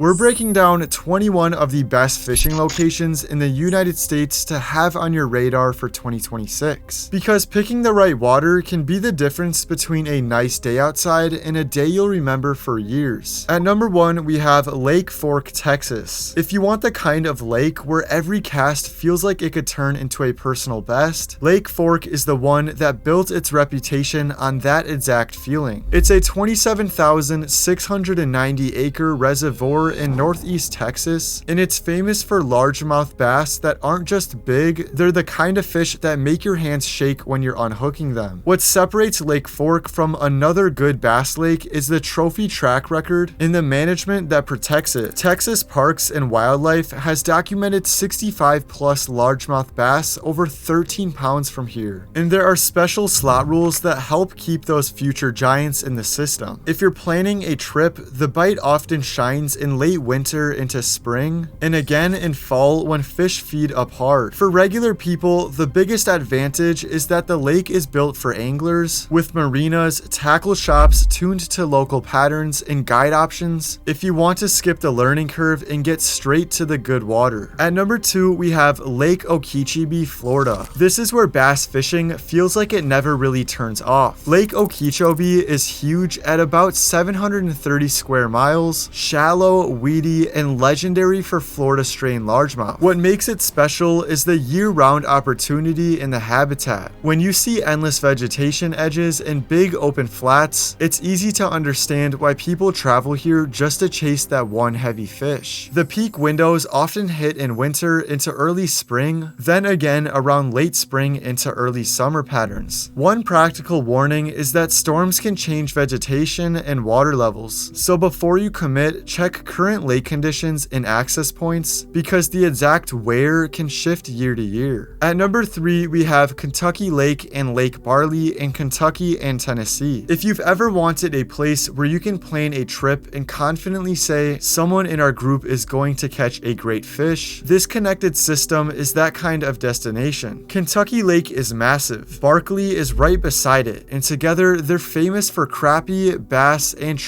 We're breaking down 21 of the best fishing locations in the United States to have on your radar for 2026. Because picking the right water can be the difference between a nice day outside and a day you'll remember for years. At number 1, we have Lake Fork, Texas. If you want the kind of lake where every cast feels like it could turn into a personal best, Lake Fork is the one that built its reputation on that exact feeling. It's a 27,690 acre reservoir in northeast Texas, and it's famous for largemouth bass that aren't just big, they're the kind of fish that make your hands shake when you're unhooking them. What separates Lake Fork from another good bass lake is the trophy track record and the management that protects it. Texas Parks and Wildlife has documented 65 plus largemouth bass over 13 pounds from here, and there are special slot rules that help keep those future giants in the system. If you're planning a trip, the bite often shines in late winter into spring, and again in fall when fish feed up hard. For regular people, the biggest advantage is that the lake is built for anglers, with marinas, tackle shops tuned to local patterns, and guide options if you want to skip the learning curve and get straight to the good water. At number 2, we have Lake Okeechobee, Florida. This is where bass fishing feels like it never really turns off. Lake Okeechobee is huge at about 730 square miles, shallow, weedy, and legendary for Florida strain largemouth. What makes it special is the year-round opportunity in the habitat. When you see endless vegetation edges and big open flats, it's easy to understand why people travel here just to chase that one heavy fish. The peak windows often hit in winter into early spring, then again around late spring into early summer patterns. One practical warning is that storms can change vegetation and water levels, so before you commit, check current lake conditions and access points because the exact where can shift year to year. At number 3, we have Kentucky Lake and Lake Barley in Kentucky and Tennessee. If you've ever wanted a place where you can plan a trip and confidently say, someone in our group is going to catch a great fish, this connected system is that kind of destination. Kentucky Lake is massive. Barkley is right beside it, and together they're famous for crappie, bass, and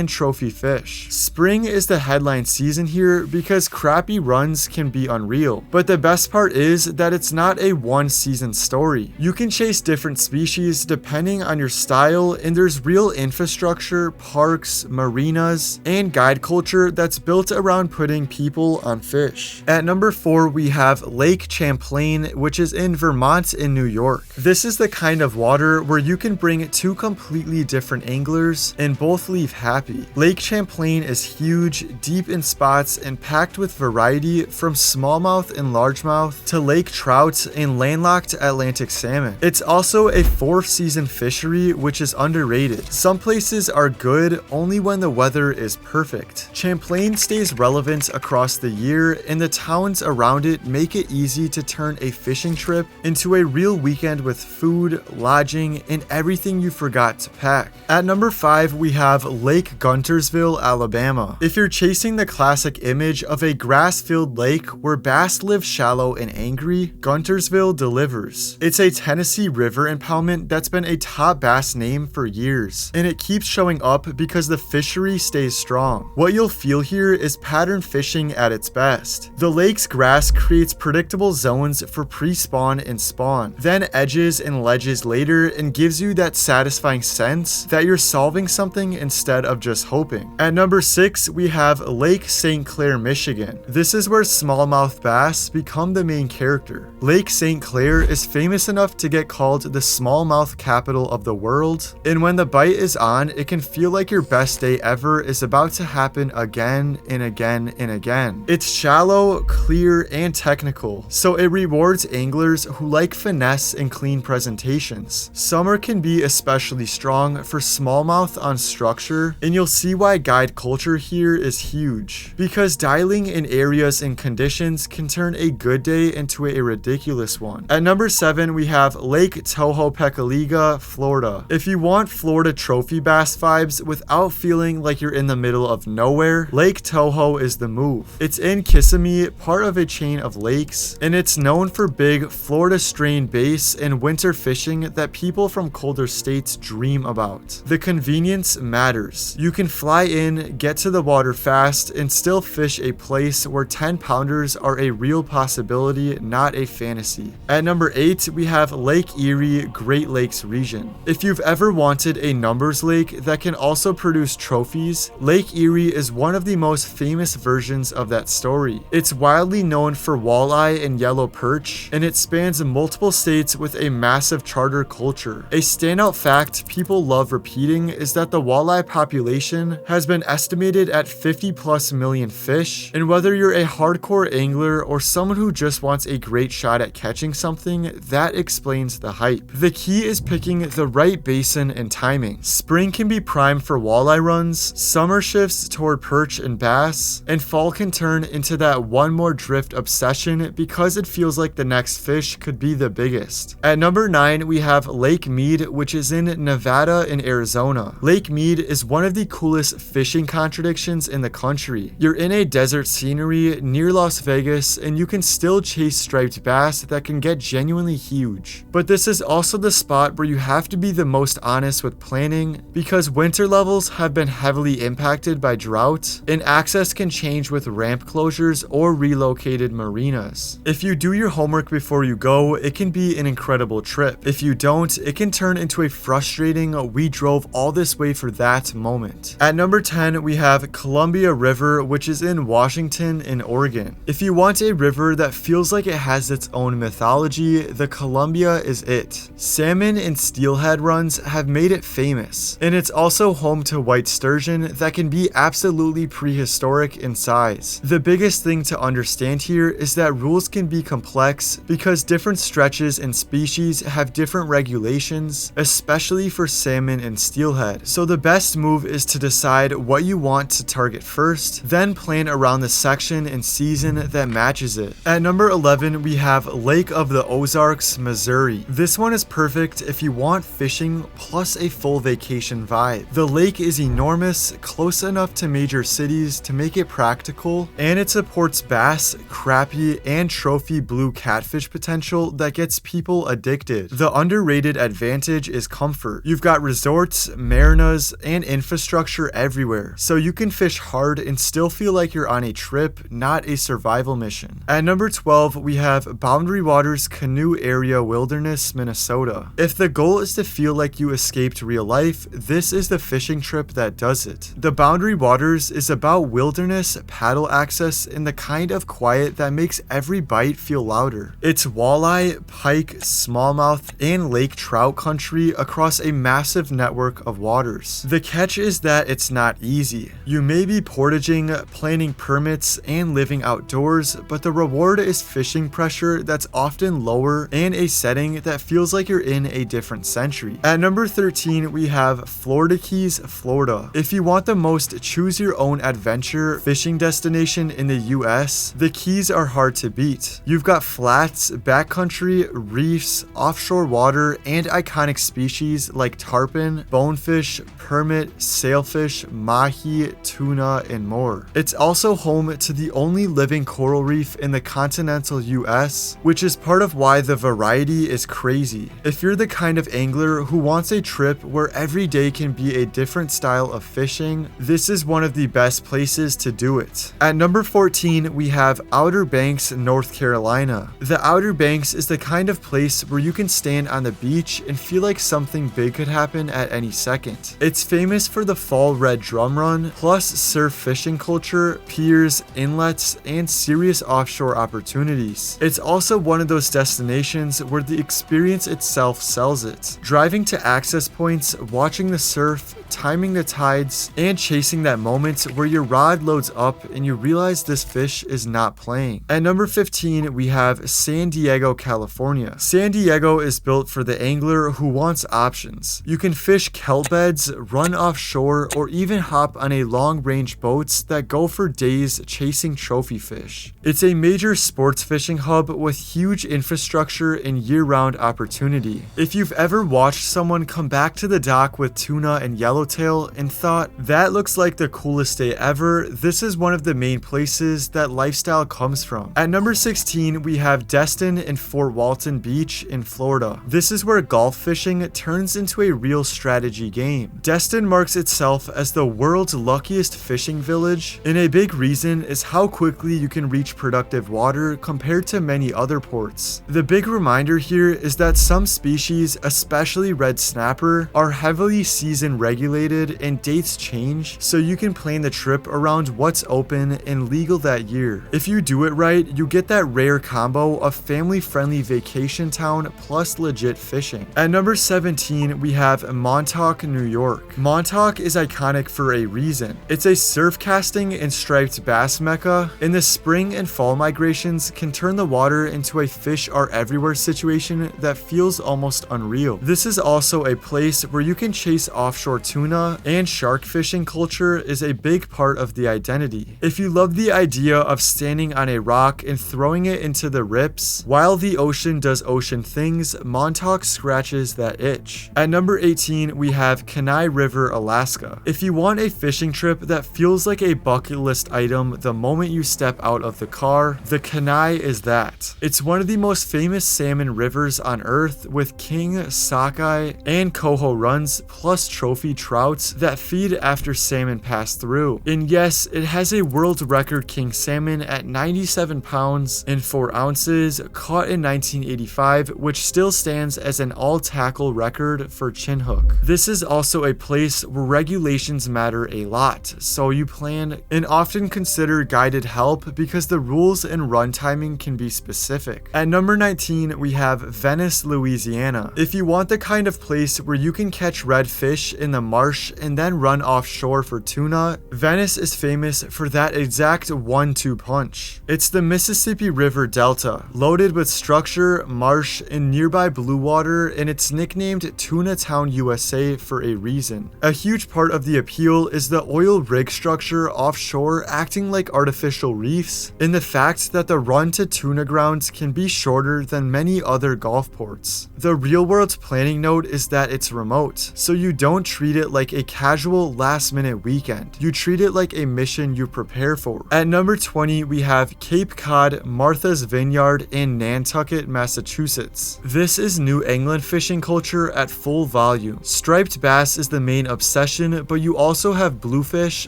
trophy fish. Spring is the headline season here because crappie runs can be unreal, but the best part is that it's not a one-season story. You can chase different species depending on your style, and there's real infrastructure, parks, marinas, and guide culture that's built around putting people on fish. At number 4, we have Lake Champlain, which is in Vermont in New York. This is the kind of water where you can bring two completely different anglers and both leave happy. Lake Champlain is huge, deep in spots, and packed with variety from smallmouth and largemouth to lake trout and landlocked Atlantic salmon. It's also a 4-season fishery, which is underrated. Some places are good only when the weather is perfect. Champlain stays relevant across the year, and the towns around it make it easy to turn a fishing trip into a real weekend with food, lodging, and everything you forgot to pack. At number 5, we have Lake Guntersville, Alabama. If you're chasing the classic image of a grass-filled lake where bass live shallow and angry, Guntersville delivers. It's a Tennessee River impoundment that's been a top bass name for years, and it keeps showing up because the fishery stays strong. What you'll feel here is pattern fishing at its best. The lake's grass creates predictable zones for pre-spawn and spawn, then edges and ledges later, and gives you that satisfying sense that you're solving something instead of just hoping. At number 6, we have Lake St. Clair, Michigan. This is where smallmouth bass become the main character. Lake St. Clair is famous enough to get called the smallmouth capital of the world, and when the bite is on, it can feel like your best day ever is about to happen again and again and again. It's shallow, clear, and technical, so it rewards anglers who like finesse and clean presentations. Summer can be especially strong for smallmouth on structure, and you'll see why guide culture here is huge, because dialing in areas and conditions can turn a good day into a ridiculous one. At number 7, we have Lake Toho-Pecaliga, Florida. If you want Florida trophy bass vibes without feeling like you're in the middle of nowhere, Lake Toho is the move. It's in Kissimmee, part of a chain of lakes, and it's known for big Florida strain bass and winter fishing that people from colder states dream about. The convenience distance matters. You can fly in, get to the water fast, and still fish a place where 10-pounders are a real possibility, not a fantasy. At number 8, we have Lake Erie, Great Lakes region. If you've ever wanted a numbers lake that can also produce trophies, Lake Erie is one of the most famous versions of that story. It's widely known for walleye and yellow perch, and it spans multiple states with a massive charter culture. A standout fact people love repeating is that the walleye population has been estimated at 50+ million fish, and whether you're a hardcore angler or someone who just wants a great shot at catching something, that explains the hype. The key is picking the right basin and timing. Spring can be prime for walleye runs, summer shifts toward perch and bass, and fall can turn into that one more drift obsession because it feels like the next fish could be the biggest. At number 9, we have Lake Mead, which is in Nevada and Arizona. Lake Mead is one of the coolest fishing contradictions in the country. You're in a desert scenery near Las Vegas, and you can still chase striped bass that can get genuinely huge. But this is also the spot where you have to be the most honest with planning, because winter levels have been heavily impacted by drought, and access can change with ramp closures or relocated marinas. If you do your homework before you go, it can be an incredible trip. If you don't, it can turn into a frustrating "we drove all this way for that" moment. At number 10, we have Columbia River, which is in Washington and Oregon. If you want a river that feels like it has its own mythology, the Columbia is it. Salmon and steelhead runs have made it famous, and it's also home to white sturgeon that can be absolutely prehistoric in size. The biggest thing to understand here is that rules can be complex because different stretches and species have different regulations, especially for salmon and steelhead. So the best move is to decide what you want to target first, then plan around the section and season that matches it. At number 11, we have Lake of the Ozarks, Missouri. This one is perfect if you want fishing plus a full vacation vibe. The lake is enormous, close enough to major cities to make it practical, and it supports bass, crappie, and trophy blue catfish potential that gets people addicted. The underrated advantage is comfort. You've got resorts, marinas, and infrastructure everywhere, so you can fish hard and still feel like you're on a trip, not a survival mission. At number 12, we have Boundary Waters Canoe Area Wilderness, Minnesota. If the goal is to feel like you escaped real life, this is the fishing trip that does it. The Boundary Waters is about wilderness, paddle access, and the kind of quiet that makes every bite feel louder. It's walleye, pike, smallmouth, and lake trout country across a massive network of waters. The catch is that it's not easy. You may be portaging, planning permits, and living outdoors, but the reward is fishing pressure that's often lower and a setting that feels like you're in a different century. At number 13, we have Florida Keys, Florida. If you want the most choose-your-own adventure fishing destination in the US, the Keys are hard to beat. You've got flats, backcountry, reefs, offshore water, and iconic species like tarpon, bonefish, permit, sailfish, mahi, tuna, and more. It's also home to the only living coral reef in the continental US, which is part of why the variety is crazy. If you're the kind of angler who wants a trip where every day can be a different style of fishing, this is one of the best places to do it. At number 14, we have Outer Banks, North Carolina. The Outer Banks is the kind of place where you can stand on the beach and feel like something big could happen at any second. It's famous for the fall red drum run, plus surf fishing culture, piers, inlets, and serious offshore opportunities. It's also one of those destinations where the experience itself sells it. Driving to access points, watching the surf, timing the tides, and chasing that moment where your rod loads up and you realize this fish is not playing. At number 15, we have San Diego, California. San Diego is built for the angler who wants options. You can fish kelp beds, run offshore, or even hop on a long-range boats that go for days chasing trophy fish. It's a major sports fishing hub with huge infrastructure and year-round opportunity. If you've ever watched someone come back to the dock with tuna and yellowtail and thought, that looks like the coolest day ever, this is one of the main places that lifestyle comes from. At number 16, we have Destin and Fort Walton Beach in Florida. This is where golf fishing turns into a real strategy game. name. Destin marks itself as the world's luckiest fishing village, and a big reason is how quickly you can reach productive water compared to many other ports. The big reminder here is that some species, especially red snapper, are heavily season regulated and dates change, so you can plan the trip around what's open and legal that year. If you do it right, you get that rare combo of family-friendly vacation town plus legit fishing. At number 17, we have Montauk, New York. Montauk is iconic for a reason. It's a surf casting and striped bass mecca, and the spring and fall migrations can turn the water into a fish are everywhere situation that feels almost unreal. This is also a place where you can chase offshore tuna, and shark fishing culture is a big part of the identity. If you love the idea of standing on a rock and throwing it into the rips while the ocean does ocean things, Montauk scratches that itch. At number 18, we have Kenai River, Alaska. If you want a fishing trip that feels like a bucket list item the moment you step out of the car, the Kenai is that. It's one of the most famous salmon rivers on earth, with king, sockeye, and coho runs, plus trophy trouts that feed after salmon pass through. And yes, it has a world record king salmon at 97 pounds and 4 ounces, caught in 1985, which still stands as an all-tackle record for chin hook. This is also a place where regulations matter a lot, so you plan and often consider guided help because the rules and run timing can be specific. At number 19, we have Venice, Louisiana. If you want the kind of place where you can catch redfish in the marsh and then run offshore for tuna, Venice is famous for that exact 1-2 punch. It's the Mississippi River Delta, loaded with structure, marsh, and nearby blue water, and it's nicknamed Tuna Town, USA for a reason. A huge part of the appeal is the oil rig structure offshore acting like artificial reefs, and the fact that the run to tuna grounds can be shorter than many other Gulf ports. The real-world planning note is that it's remote, so you don't treat it like a casual last-minute weekend. You treat it like a mission you prepare for. At number 20, we have Cape Cod, Martha's Vineyard, and Nantucket, Massachusetts. This is New England fishing culture at full volume. Striped bass is the main obsession, but you also have bluefish,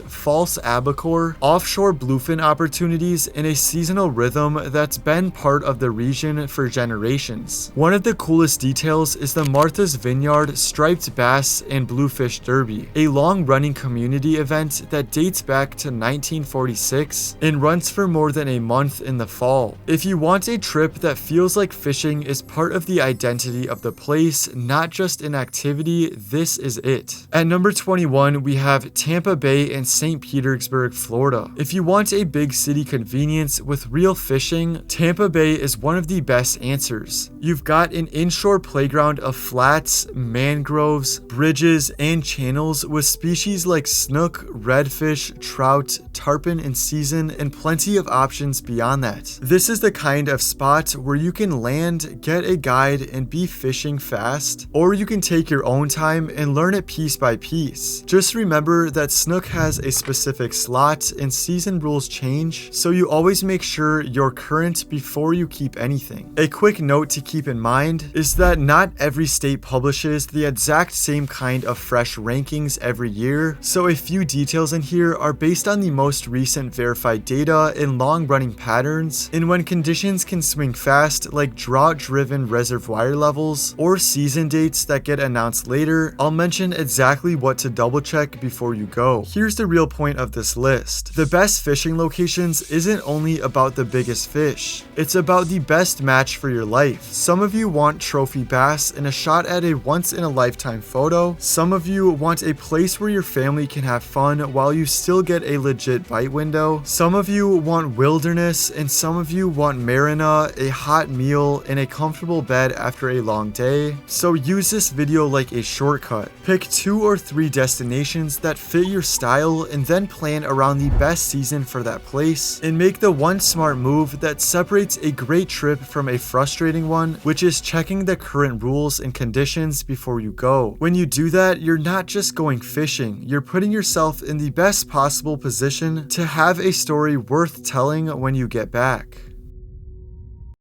false albacore, offshore bluefin opportunities, and a seasonal rhythm that's been part of the region for generations. One of the coolest details is the Martha's Vineyard Striped Bass and Bluefish Derby, a long-running community event that dates back to 1946 and runs for more than a month in the fall. If you want a trip that feels like fishing is part of the identity of the place, not just an activity, this is it. At number 21, we have Tampa Bay and St. Petersburg, Florida. If you want a big city convenience with real fishing, Tampa Bay is one of the best answers. You've got an inshore playground of flats, mangroves, bridges, and channels with species like snook, redfish, trout, tarpon in season, and plenty of options beyond that. This is the kind of spot where you can land, get a guide, and be fishing fast, or you can take your own time and learn it piece by piece. Just remember that snook has a specific slot and season rules change, so you always make sure you're current before you keep anything. A quick note to keep in mind is that not every state publishes the exact same kind of fresh rankings every year, so a few details in here are based on the most recent verified data and long-running patterns, and when conditions can swing fast like drought-driven reservoir levels or season dates that get announced later, I'll mention exactly what to double-check before you go. Here's the real point of this list. The best fishing locations isn't only about the biggest fish, it's about the best match for your life. Some of you want trophy bass and a shot at a once-in-a-lifetime photo. Some of you want a place where your family can have fun while you still get a legit bite window. Some of you want wilderness, and some of you want marina, a hot meal, and a comfortable bed after a long day. So use this video like a shortcut. Pick 2 or 3 destinations that fit your style and then plan around the best season for that place, and make the one smart move that separates a great trip from a frustrating one, which is checking the current rules and conditions before you go. When you do that, you're not just going fishing, you're putting yourself in the best possible position to have a story worth telling when you get back.